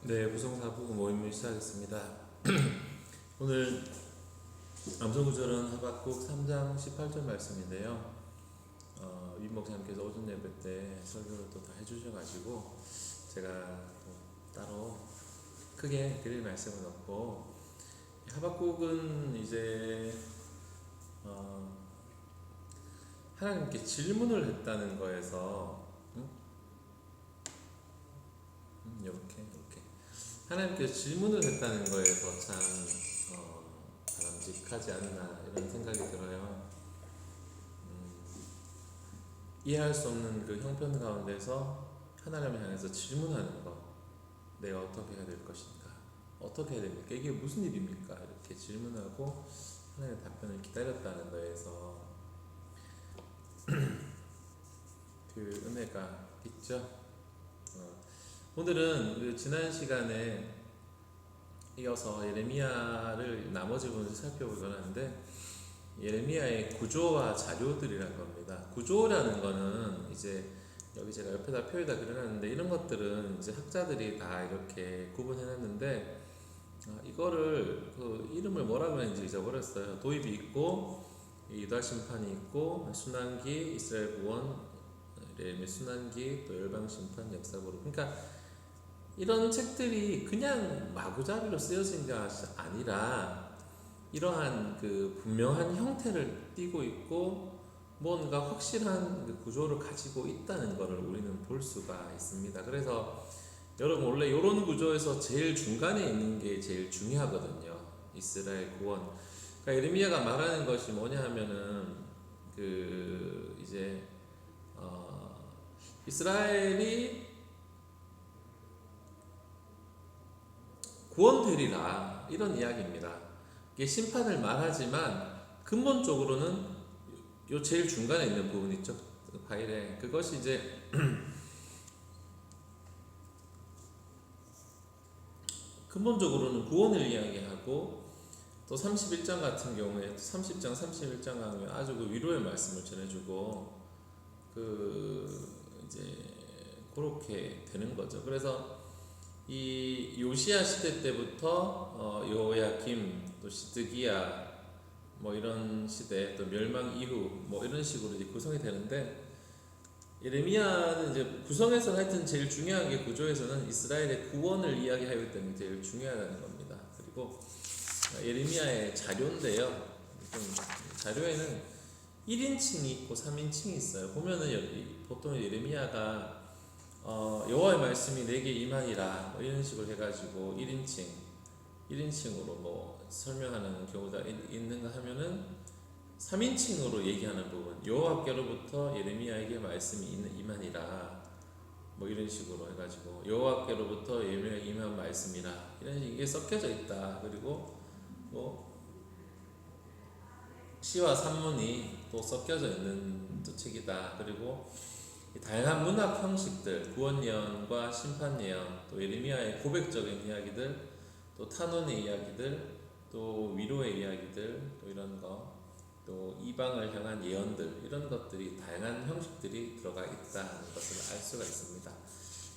네, 부성사부 모임을 시작하겠습니다. 오늘 암송구절은 하박국 3장 18절 말씀인데요. 윗 목사님께서 오전 예배 때 설교를 또 다 해주셔가지고 제가 또 따로 크게 드릴 말씀은 없고, 하박국은 이제 하나님께 질문을 했다는 거에서 이렇게 하나님께 질문을 했다는 거에서 참 바람직하지 않나 이런 생각이 들어요. 이해할 수 없는 그 형편 가운데서 하나님을 향해서 질문하는 거, 내가 어떻게 해야 될 것인가, 어떻게 해야 됩니까, 이게 무슨 일입니까, 이렇게 질문하고 하나님의 답변을 기다렸다는 거에서 그 은혜가 있죠. 오늘은 그 지난 시간에 이어서 예레미야를 나머지 부분을 살펴보려고 하는데, 예레미야의 구조와 자료들이란 겁니다. 구조라는 거는 이제 여기 제가 옆에다 표에다 그려놨는데, 이런 것들은 이제 학자들이 다 이렇게 구분해놨는데, 이거를 그 이름을 뭐라고 했는지 잊어버렸어요. 도입이 있고 이달 심판이 있고 순환기, 이스라엘 구원, 예레미야 순환기, 또 열방 심판, 역사고로. 그러니까 이런 책들이 그냥 마구잡이로 쓰여진 게 아니라 이러한 그 분명한 형태를 띠고 있고 뭔가 확실한 그 구조를 가지고 있다는 것을 우리는 볼 수가 있습니다. 그래서 여러분, 원래 이런 구조에서 제일 중간에 있는 게 제일 중요하거든요. 이스라엘 구원. 그러니까 예레미야가 말하는 것이 뭐냐 하면은 그 이제 이스라엘이 구원되리라, 이런 이야기입니다. 이게 심판을 말하지만 근본적으로는 요 제일 중간에 있는 부분 있죠, 그 파일에. 그것이 이제 근본적으로는 구원을 이야기하고, 또 31장 같은 경우에 30장 31장 가면 아주 그 위로의 말씀을 전해주고 그 이제 그렇게 되는 거죠. 그래서 이 요시야 시대 때부터 여호야김, 또 시드기야, 뭐 이런 시대, 또 멸망 이후 뭐 이런 식으로 이제 구성이 되는데, 예레미야는 이제 구성에서 하여튼 제일 중요한 게 구조에서는 이스라엘의 구원을 이야기하기 때문에 제일 중요하다는 겁니다. 그리고 예레미야의 자료인데요. 자료에는 1인칭이 있고 3인칭이 있어요. 보면은 보통 예레미야가 여호와의 말씀이 내게 임하니라 뭐 이런 식으로 해가지고 1인칭으로 뭐 설명하는 경우가 있는가 하면은 3인칭으로 얘기하는 부분, 여호와께로부터 예레미야에게 말씀이 임하니라 뭐 이런 식으로 해가지고 여호와께로부터 예레미야에게 임한 말씀이라, 이런 식으로 이게 섞여져 있다. 그리고 뭐 시와 산문이 또 섞여져 있는 또 책이다. 그리고 다양한 문학 형식들, 구원 예언과 심판 예언, 또 예레미야의 고백적인 이야기들, 또 탄원의 이야기들, 또 위로의 이야기들, 또 이런 거, 또 이방을 향한 예언들, 이런 것들이 다양한 형식들이 들어가 있다는 것을 알 수가 있습니다.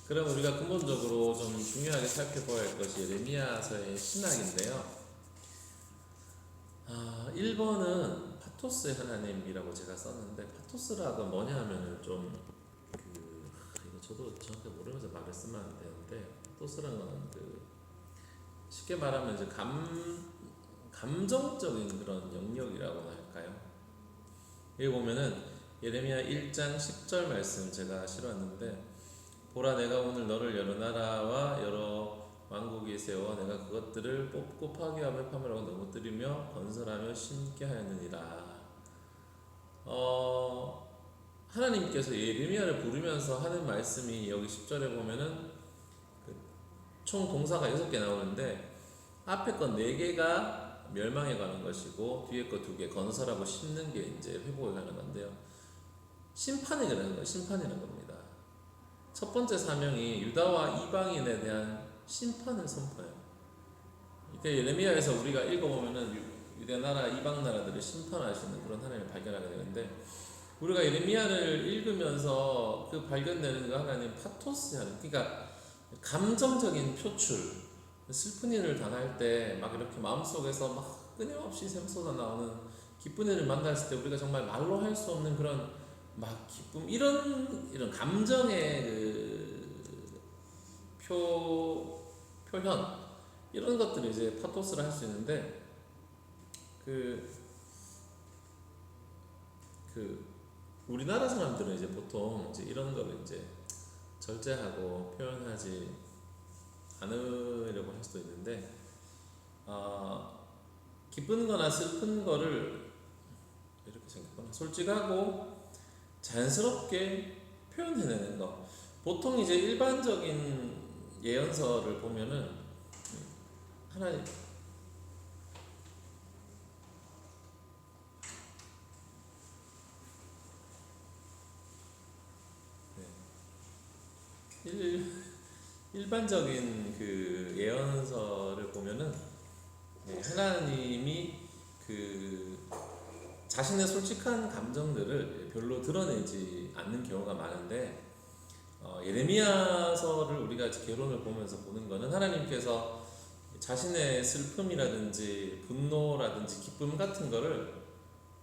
그럼 우리가 근본적으로 좀 중요하게 살펴봐야 할 것이 예레미야서의 신학인데요. 1번은 파토스의 하나님이라고 제가 썼는데, 파토스라고 뭐냐 하면은 좀 이거 저도 정확히 모르면서 말을 쓰면 안 되는데, 파토스라는 거는 그 쉽게 말하면 이제 감정적인 그런 영역이라고 할까요? 여기 보면은 예레미야 1장 10절 말씀 제가 실었는데, 보라, 내가 오늘 너를 여러 나라와 여러 왕국에 세워 내가 그것들을 뽑고 파괴하며 파멸하고 넘어뜨리며 건설하며 심게 하였느니라. 하나님께서 예레미야를 부르면서 하는 말씀이 여기 10절에 보면은 총 동사가 6개 나오는데, 앞에 건 4개가 멸망에 관한 것이고 뒤에 거 2개 건설하고 심는 게 이제 회복에 관한 건데요. 심판에 관한 거예요. 심판이라는 겁니다. 첫 번째 사명이 유다와 이방인에 대한 심판을 선포해요. 그러니까 예레미야에서 우리가 읽어보면은 유대 나라, 이방 나라들을 심판하시는 그런 하나님을 발견하게 되는데, 우리가 예레미야를 읽으면서 그 발견되는 그 하나님 파토스 하나님, 그러니까 감정적인 표출, 슬픈 일을 당할 때 막 이렇게 마음속에서 막 끊임없이 샘솟아 나오는 기쁜 일을 만났을 때 우리가 정말 말로 할 수 없는 그런 막 기쁨, 이런 감정의 표현, 이런 것들을 이제 파토스를 할 수 있는데, 그, 그 우리나라 사람들은 이제 보통 이제 이런 거를 이제 절제하고 표현하지 않으려고 할 수도 있는데, 기쁜 거나 슬픈 거를 이렇게 생각하거나 솔직하고 자연스럽게 표현해내는 거. 보통 이제 일반적인 예언서를 보면은 하나님, 일반적인 그 예언서를 보면은 하나님이 그 자신의 솔직한 감정들을 별로 드러내지 않는 경우가 많은데, 예레미야서를 우리가 개론을 보면서 보는 거는 하나님께서 자신의 슬픔이라든지 분노라든지 기쁨 같은 거를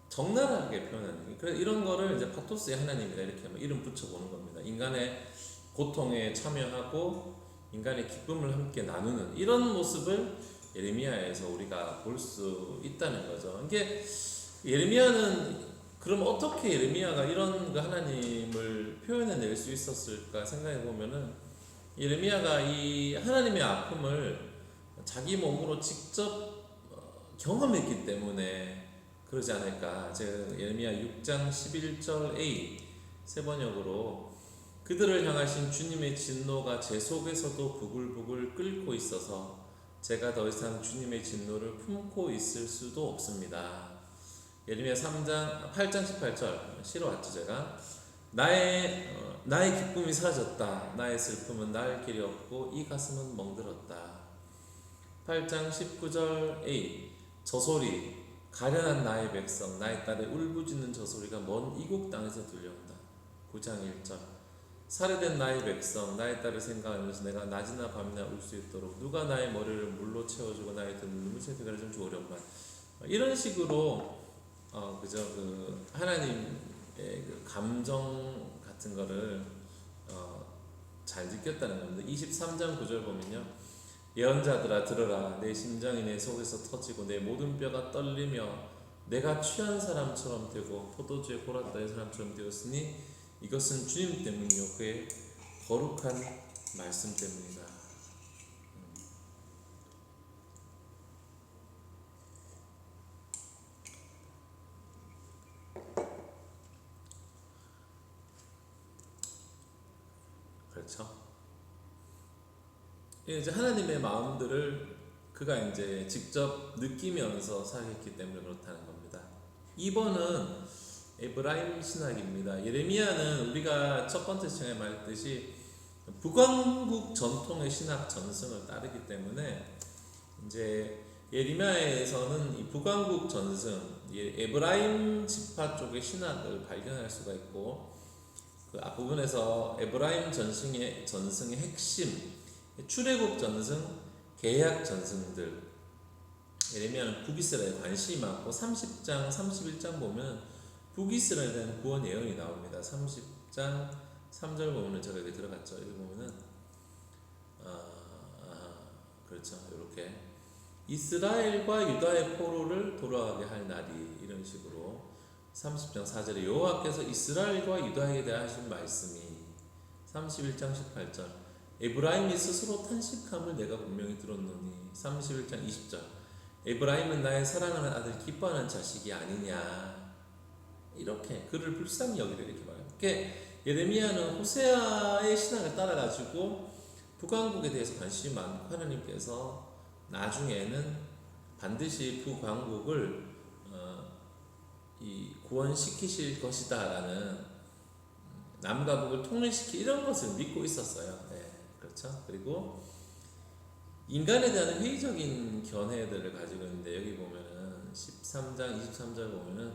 적나라하게 표현하는, 그래서 이런 거를 이제 파토스의 하나님이다 이렇게 이름 붙여보는 겁니다. 인간의 고통에 참여하고 인간의 기쁨을 함께 나누는 이런 모습을 예레미야에서 우리가 볼 수 있다는 거죠. 이게 예레미야는 그럼 어떻게 예레미야가 이런 그 하나님을 표현해낼 수 있었을까 생각해 보면은, 예레미야가 이 하나님의 아픔을 자기 몸으로 직접 경험했기 때문에 그러지 않을까. 제가 예레미야 6장 11절 A 세 번역으로 그들을 향하신 주님의 진노가 제 속에서도 부글부글 끓고 있어서 제가 더 이상 주님의 진노를 품고 있을 수도 없습니다. 예레미야 8장 18절 실어왔죠 제가. 나의 기쁨이 사라졌다. 나의 슬픔은 나을 길이 없고 이 가슴은 멍들었다. 8장 19절 A 저 소리 가련한 나의 백성 나의 딸의 울부짖는 저 소리가 먼 이국 땅에서 들려온다. 9장 1절 살해된 나의 백성 나의 딸을 생각하면서 내가 낮이나 밤이나 울 수 있도록 누가 나의 머리를 물로 채워주고 나의 눈물 새끼를 좀 주오련만. 이런 식으로 그저 그 하나님의 그 감정 같은 거를 잘 느꼈다는 겁니다. 23장 9절 보면요, 예언자들아 들으라. 내 심장이 내 속에서 터지고 내 모든 뼈가 떨리며 내가 취한 사람처럼 되고 포도주에 골았다의 사람처럼 되었으니 이것은 주님 때문이요 그의 거룩한 말씀 때문이다. 그렇죠. 이제 하나님의 마음들을 그가 이제 직접 느끼면서 살았기 때문에 그렇다는 겁니다. 2번은 에브라임 신학입니다. 예레미야는 우리가 첫 번째 시간에 말했듯이 북왕국 전통의 신학 전승을 따르기 때문에 이제 예레미야에서는 이 북왕국 전승, 에브라임 지파 쪽의 신학을 발견할 수가 있고, 그 앞부분에서 에브라임 전승의 핵심, 출애굽 전승, 계약 전승들, 예레미야는 북이스라엘에 관심이 많고 30장, 31장 보면 북이스라엘에 대한 구원 예언이 나옵니다. 30장 3절 보면은 제가 여기 들어갔죠. 여기 보면은 그렇죠. 이렇게 이스라엘과 유다의 포로를 돌아가게 할 날이, 이런 식으로 30장 4절에 여호와께서 이스라엘과 유다에게 대하신 말씀이, 31장 18절 에브라임이 스스로 탄식함을 내가 분명히 들었노니, 31장 20절 에브라임은 나의 사랑하는 아들 기뻐하는 자식이 아니냐, 이렇게 그를 불쌍히 여기려 이렇게 말해요. 예레미야는 호세아의 신학을 따라가지고 북왕국에 대해서 관심이 많고 하나님께서 나중에는 반드시 북왕국을 구원시키실 것이다라는, 남과 북을 통일시키 이런 것을 믿고 있었어요. 네, 그렇죠. 그리고 인간에 대한 회의적인 견해들을 가지고 있는데, 여기 보면은 13장 23절 보면은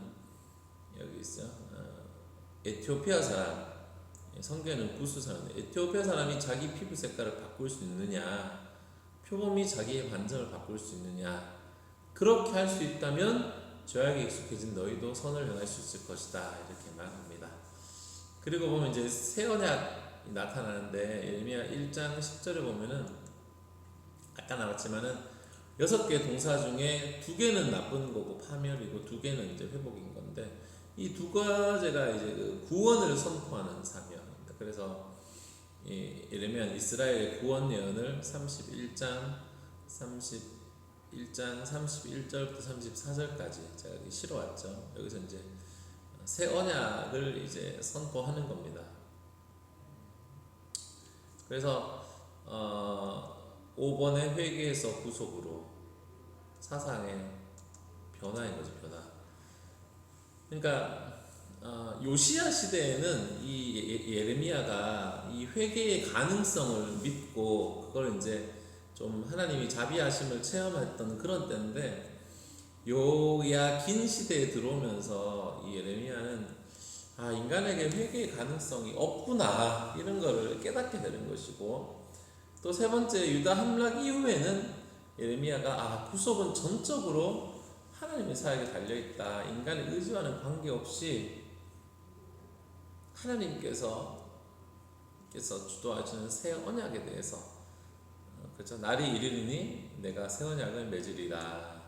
여기 있어요. 에티오피아 사람 성경에는 구스사람, 에티오피아 사람이 자기 피부 색깔을 바꿀 수 있느냐, 표범이 자기의 반점을 바꿀 수 있느냐, 그렇게 할 수 있다면 죄악에 익숙해진 너희도 선을 행할 수 있을 것이다, 이렇게 말합니다. 그리고 보면 이제 새 언약이 나타나는데 예레미야 1장 10절에 보면은 아까 나왔지만은 6개 동사 중에 2개는 나쁜 거고 파멸이고 2개는 이제 회복인 건데, 이 두 가지가 이제 그 구원을 선포하는 사명입니다. 그래서 이 예레미야는 이스라엘의 구원 예언을 31장 31절부터 34절까지 제가 실어왔죠. 여기서 이제 새 언약을 이제 선포하는 겁니다. 그래서 5번의 회개에서 구속으로 사상의 변화인 거죠, 변화. 그러니까 요시야 시대에는 이 예레미야가 이 회개의 가능성을 믿고 그걸 이제 좀 하나님이 자비하심을 체험했던 그런 때인데, 요야긴 시대에 들어오면서 이 예레미야는 인간에게 회개의 가능성이 없구나, 이런 거를 깨닫게 되는 것이고, 또 세 번째 유다 함락 이후에는 예레미야가 구속은 전적으로 하나님의 사역에 달려있다, 인간의 의지와는 관계없이 하나님께서 주도하시는 새 언약에 대해서, 그렇죠? 날이 이르리니 내가 새 언약을 맺으리라.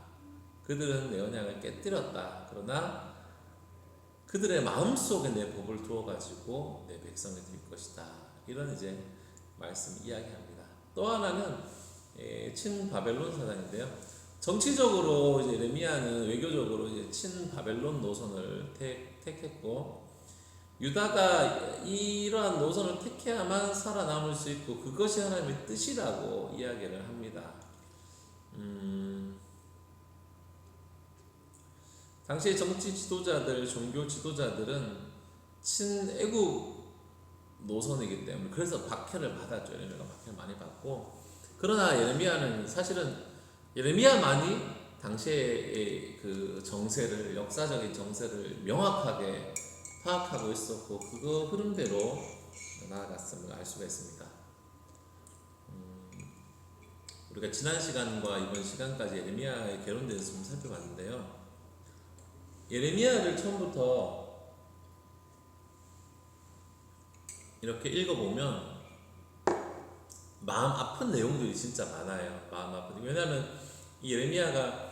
그들은 내 언약을 깨뜨렸다. 그러나 그들의 마음속에 내 법을 두어가지고 내 백성이 될 것이다. 이런 이제 말씀 이야기합니다. 또 하나는 친바벨론 사상인데요. 정치적으로 이제 예레미야는 외교적으로 이제 친바벨론 노선을 택했고, 유다가 이러한 노선을 택해야만 살아남을 수 있고 그것이 하나님의 뜻이라고 이야기를 합니다. 당시의 정치 지도자들, 종교 지도자들은 친애국 노선이기 때문에 그래서 박해를 받았죠. 예레미야가 박해를 많이 받고, 그러나 예레미야는 사실은 예레미야만이 당시의 그 정세를, 역사적인 정세를 명확하게 파악하고 있었고 그거 흐름대로 나아갔음을 알 수가 있습니다. 우리가 지난 시간과 이번 시간까지 예레미야의 개론에 대해서 좀 살펴봤는데요. 예레미야를 처음부터 이렇게 읽어보면 마음 아픈 내용들이 진짜 많아요. 마음 아픈. 왜냐하면 이 예레미야가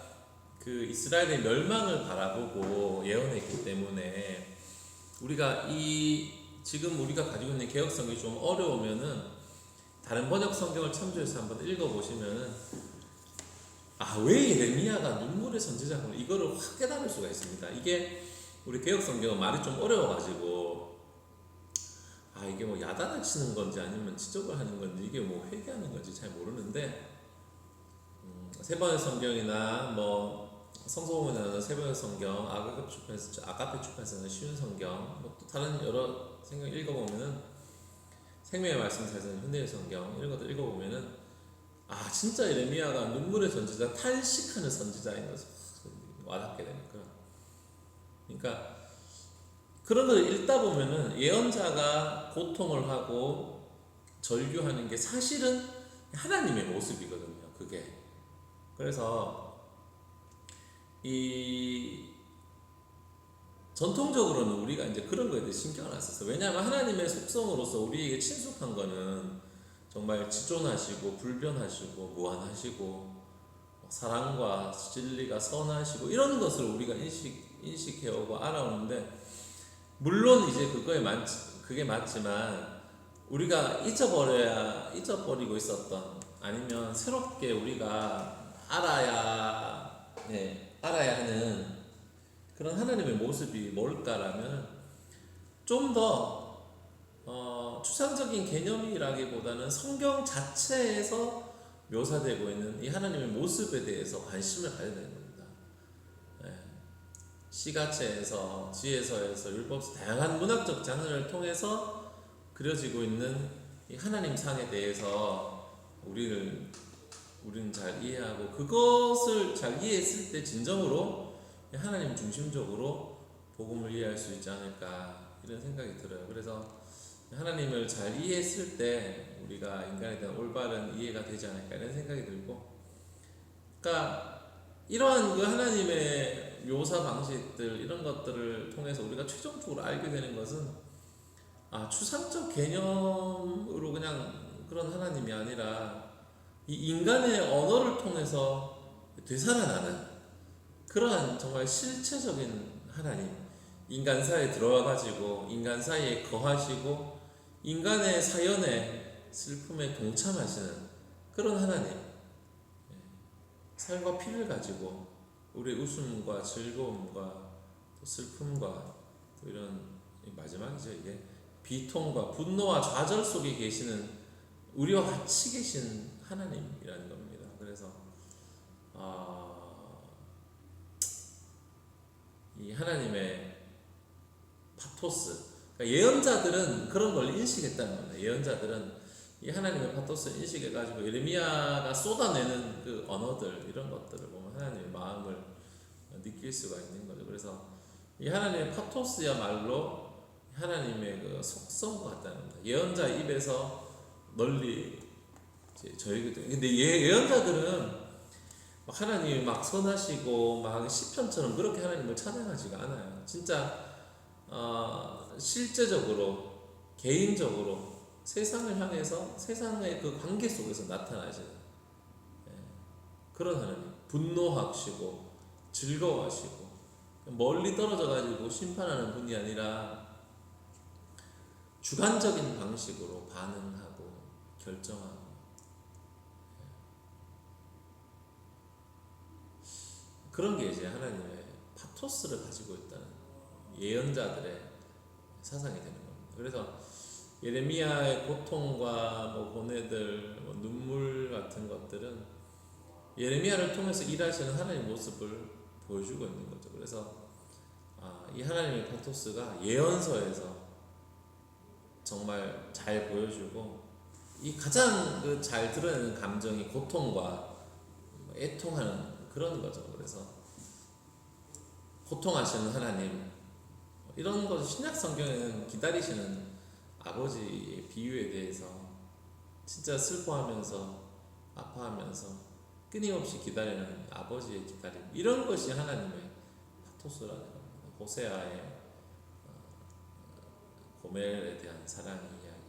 그 이스라엘의 멸망을 바라보고 예언했기 때문에, 우리가 지금 우리가 가지고 있는 개혁 성경이 좀 어려우면은 다른 번역 성경을 참조해서 한번 읽어보시면은 왜 예레미야가 눈물의 선지자구나, 이거를 확 깨달을 수가 있습니다. 이게 우리 개혁 성경은 말이 좀 어려워가지고 이게 뭐 야단을 치는 건지 아니면 지적을 하는 건지 이게 뭐 회개하는 건지 잘 모르는데, 세번역 성경이나 뭐 성서공원이나 세번역 성경, 아가페 출판사는 쉬운 성경, 뭐 또 다른 여러 성경 읽어보면은 생명의 말씀사에서는 현대의 성경 이런 것들 읽어보면은 진짜 예레미야가 눈물의 선지자, 탄식하는 선지자인 것을 와닿게 되는 그런. 그러니까 그런 걸 읽다 보면은 예언자가 고통을 하고 절규하는 게 사실은 하나님의 모습이거든요. 그게. 그래서 전통적으로는 우리가 이제 그런 거에 대해 신경을 안 썼어. 왜냐하면 하나님의 속성으로서 우리에게 친숙한 거는 정말 지존하시고 불변하시고 무한하시고 사랑과 진리가 선하시고 이런 것을 우리가 인식해오고 알아오는데, 물론 이제 그게 맞지만 우리가 잊어버리고 있었던, 아니면 새롭게 우리가 알아야 하는 그런 하나님의 모습이 뭘까라면 좀 더 추상적인 개념이라기보다는 성경 자체에서 묘사되고 있는 이 하나님의 모습에 대해서 관심을 가져야 되는 겁니다. 시가체에서, 지혜서에서, 율법서 다양한 문학적 장르를 통해서 그려지고 있는 이 하나님 상에 대해서 우리는 잘 이해하고, 그것을 잘 이해했을 때 진정으로 하나님 중심적으로 복음을 이해할 수 있지 않을까, 이런 생각이 들어요. 그래서 하나님을 잘 이해했을 때 우리가 인간에 대한 올바른 이해가 되지 않을까 이런 생각이 들고, 그러니까 이러한 그 하나님의 묘사 방식들 이런 것들을 통해서 우리가 최종적으로 알게 되는 것은 추상적 개념으로 그냥 그런 하나님이 아니라 이 인간의 언어를 통해서 되살아나는 그러한 정말 실체적인 하나님, 인간 사이에 들어와 가지고 인간 사이에 거하시고 인간의 사연에 슬픔에 동참하시는 그런 하나님, 살과 피를 가지고 우리의 웃음과 즐거움과 또 슬픔과 또 이런 마지막이죠, 이게 비통과 분노와 좌절 속에 계시는 우리와 같이 계신 하나님이라는 겁니다. 그래서 이 하나님의 파토스, 그러니까 예언자들은 그런 걸 인식했다는 겁니다. 예언자들은 이 하나님의 파토스를 인식해가지고 예레미야가 쏟아내는 그 언어들 이런 것들을 보면 하나님의 마음을 느낄 수가 있는 거죠. 그래서 이 하나님의 파토스야말로 하나님의 그 속성 같다는 겁니다. 예언자 입에서 널리 저희거든요. 근데 예언자들은 하나님이 막 선하시고 막 시편처럼 그렇게 하나님을 찬양하지가 않아요. 진짜 실제적으로 개인적으로 세상을 향해서 세상의 그 관계 속에서 나타나시는 그런 하나님, 분노하시고 즐거워하시고 멀리 떨어져 가지고 심판하는 분이 아니라 주관적인 방식으로 반응하고 결정하고, 그런 게 이제 하나님의 파토스를 가지고 있다는 예언자들의 사상이 되는 겁니다. 그래서 예레미야의 고통과 뭐 고뇌들, 뭐 눈물 같은 것들은 예레미야를 통해서 일하시는 하나님의 모습을 보여주고 있는 거죠. 그래서 이 하나님의 파토스가 예언서에서 정말 잘 보여주고, 이 가장 그 잘 드러내는 감정이 고통과 애통하는 그런 거죠. 그래서 고통하시는 하나님, 이런 것 신약 성경에는 기다리시는 아버지의 비유에 대해서 진짜 슬퍼하면서 아파하면서 끊임없이 기다리는 아버지의 기다림, 이런 것이 하나님의 파토스라는 겁니다. 호세아의 고멜에 대한 사랑의 이야기,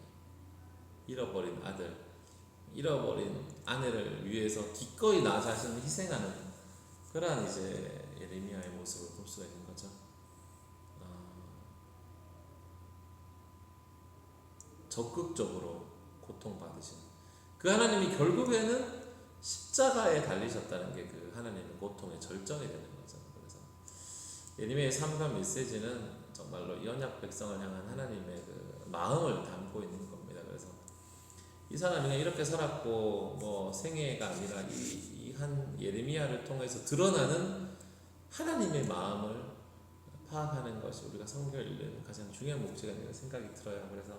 잃어버린 아들, 잃어버린 아내를 위해서 기꺼이 나 자신을 희생하는 그러한 이제 예레미야의 모습을 볼 수가 있는 거죠. 적극적으로 고통받으신 그 하나님이 결국에는 십자가에 달리셨다는 게 그 하나님의 고통의 절정이 되는 거죠. 그래서 예레미야의 3강 메시지는 정말로 연약 백성을 향한 하나님의 그 마음을 담고 있는 겁니다. 그래서 이 사람이 그냥 이렇게 살았고 뭐 생애가 아니라 이 한 예레미야를 통해서 드러나는 하나님의 마음을 파악하는 것이 우리가 성경을 읽는 가장 중요한 목적이 아닌가 생각이 들어요. 그래서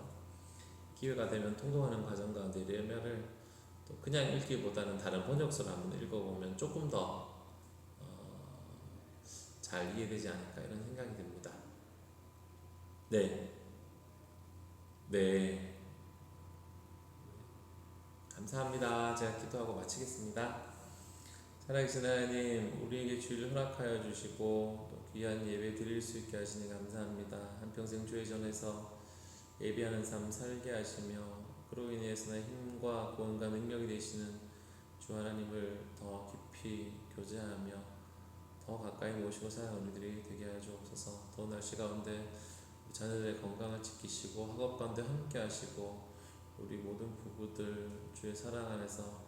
기회가 되면 통독하는 과정 가운데 예레미야를 또 그냥 읽기보다는 다른 번역서를 한번 읽어보면 조금 더 잘 이해되지 않을까 이런 생각이 듭니다. 네, 네, 감사합니다. 제가 기도하고 마치겠습니다. 살아계신 하나님, 우리에게 주일을 허락하여 주시고 또 귀한 예배 드릴 수 있게 하시니 감사합니다. 한평생 주의 전에서 예배하는 삶 살게 하시며 그로 인해서 내 힘과 구원과 능력이 되시는 주 하나님을 더 깊이 교제하며 더 가까이 모시고 사는 우리들이 되게 하여 주옵소서. 더운 날씨 가운데 자녀들의 건강을 지키시고 학업 가운데 함께 하시고 우리 모든 부부들 주의 사랑 안에서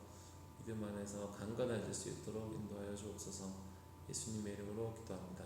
믿음 안에서 강건해질 수 있도록 인도하여 주옵소서. 예수님의 이름으로 기도합니다.